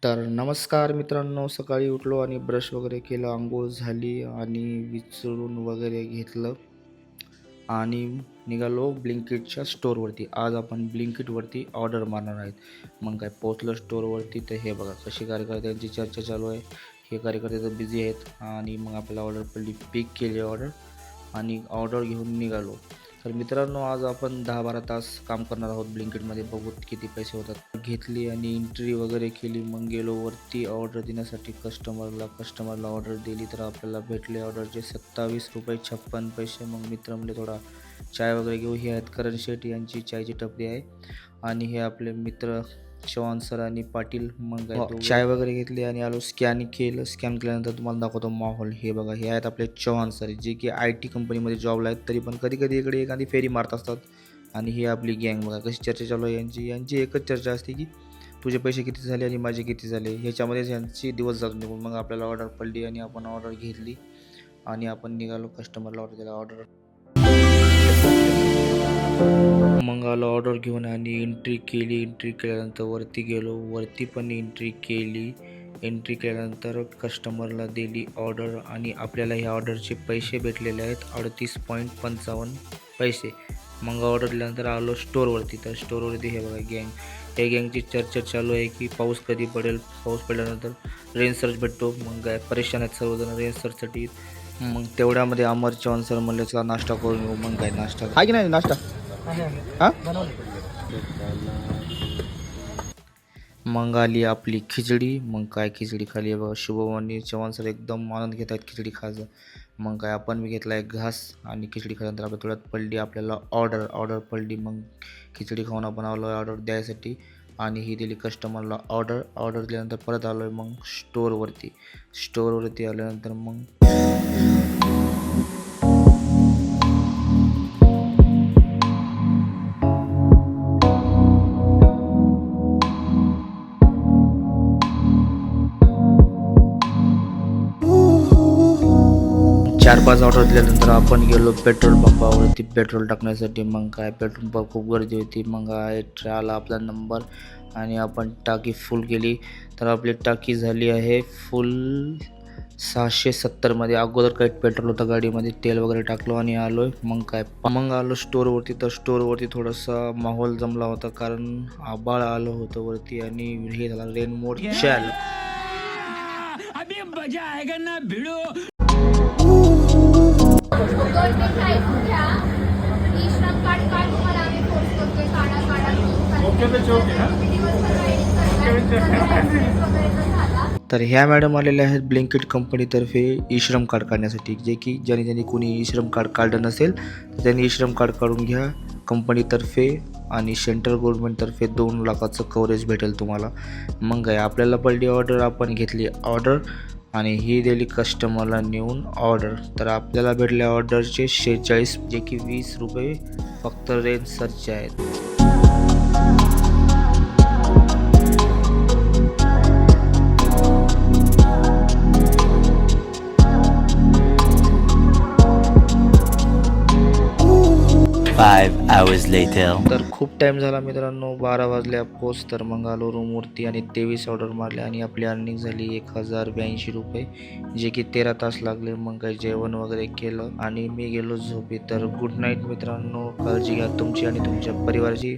तर नमस्कार मित्रांनो, सकाळी उठलो आणि ब्रश वगैरे केलं, अंघोळ झाली आणि विचरून वगैरे घेतलं आणि निघालो ब्लिंकिटच्या स्टोअरवरती. आज आपण ब्लिंकिटवरती ऑर्डर मारणार आहेत. मग काय पोचलं स्टोअरवरती, तर हे बघा कशी कार्यकर्त्यांची चर्चा चालू आहे. हे कार्यकर्ते तर बिझी आहेत आणि मग आपल्याला ऑर्डर पडली, पिक केली ऑर्डर आणि ऑर्डर घेऊन निघालो. तर मित्रांनो, आज आपण 10-12 तास काम करणार आहोत ब्लिंकिटमध्ये. बघू किती पैसे होतात. घेतली आणि एंट्री वगैरे केली. मग गेलो वरती ऑर्डर देण्यासाठी कस्टमरला ऑर्डर दिली, तर आपल्याला भेटले ऑर्डरचे ₹27.56. मग मित्र म्हणले थोडा चाय वगैरे घेऊ. हे आहेत करण शेठ, यांची चायची टपरी आहे आणि हे आपले मित्र चव्हाण सर आणि पाटील. मग चाय वगैरे घेतली आणि आलो. स्कॅन केल्यानंतर तुम्हाला दाखवतो माहोल. हे बघा, हे आहेत आपले चव्हाण सर, जे की IT कंपनीमध्ये जॉबला आहेत, तरी पण कधी कधी इकडे एखादी फेरी मारत असतात. आणि ही आपली गँग. बघा कशी चर्चा चालू आहे यांची एकच चर्चा असते की तुझे पैसे किती झाले आणि माझे किती झाले, ह्याच्यामध्येच यांची दिवस जातो निघून. मग आपल्याला ऑर्डर पडली आणि आपण ऑर्डर घेतली आणि आपण निघालो कस्टमरला ऑर्डर दिला. मग आलो ऑर्डर घेऊन आणि एंट्री केल्यानंतर वरती गेलो. वरती पण एंट्री केल्यानंतर कस्टमरला दिली ऑर्डर आणि आपल्याला ह्या ऑर्डरचे पैसे भेटलेले आहेत 38.55 मग ऑर्डर दिल्यानंतर आलो स्टोअरवरती. तर स्टोअरवरती हे बघा गँग. या गँगची चर्चा चालू आहे की पाऊस कधी पडेल. पाऊस पडल्यानंतर रेन सर्च भेटतो. मग काय परेशान आहेत सर्वजण रेन सर्चसाठी. मग तेवढ्यामध्ये अमर चव्हाण सर म्हणले चला नाश्ता करून येऊ. मग काय नाश्ता आहे की नाही नाश्ता हां. मग आली आपली खिचडी. मग काय खिचडी खाली बघा. शुभम आणि चव्हाण सर एकदम आनंद घेत आहेत खिचडी खायचं. मग काय आपण मी घेतला एक घास आणि खिचडी खाल्यानंतर आपल्या थोड्यात पडली आपल्याला ऑर्डर पडली. मग खिचडी खाऊन आपण आलो ऑर्डर द्यायसाठी आणि ही दिली कस्टमरला ऑर्डर दिल्यानंतर परत आलो आहे मग स्टोअरवरती आल्यानंतर मग 4-5 ऑर्डर दिल्यानंतर आपण गेलो पेट्रोल पंपावरती पेट्रोल टाकण्यासाठी. मग काय पेट्रोल पंप खूप गर्दी होती. मग आला आपला नंबर आणि आपण टाकी फुल केली. तर आपली टाकी झाली आहे फुल 670मध्ये. अगोदर काही पेट्रोल होतं गाडीमध्ये, तेल वगैरे टाकलो आणि आलो. मग आलो स्टोअरवरती. तर स्टोअरवरती थोडासा माहोल जमला होता कारण आबाळ आलं होतं वरती आणि हे झाला रेन मोड चालू. तर ह्या मॅडम आलेल्या आहेत ब्लिंकिट कंपनीतर्फे ई-श्रम कार्ड काढण्यासाठी. जे की ज्यांनी कोणी ई-श्रम कार्ड काढलं नसेल तर त्यांनी ई-श्रम कार्ड काढून घ्या कंपनीतर्फे आणि सेंट्रल गव्हर्नमेंटतर्फे 2 लाखाचं कव्हरेज भेटेल तुम्हाला. मग काय आपल्याला पडली ऑर्डर, आपण घेतली ऑर्डर आणि ही दिली कस्टमरला नेऊन ऑर्डर. तर आपल्याला भेटल्या ऑर्डरचे 46, जे की ₹20 फक्त रेंज सर्चचे आहेत. 5 hours later. तर खूप टाईम झाला मित्रांनो, 12 वाजल्या पोच. तर मग आलो रूमवरती आणि 23 ऑर्डर मारले आणि आपली अर्निंग झाली ₹1082, जे की 13 तास लागले. मग काही जेवण वगैरे केलं आणि मी गेलो झोपी. तर गुड नाईट मित्रांनो, काळजी घ्या तुमची आणि तुमच्या परिवाराची.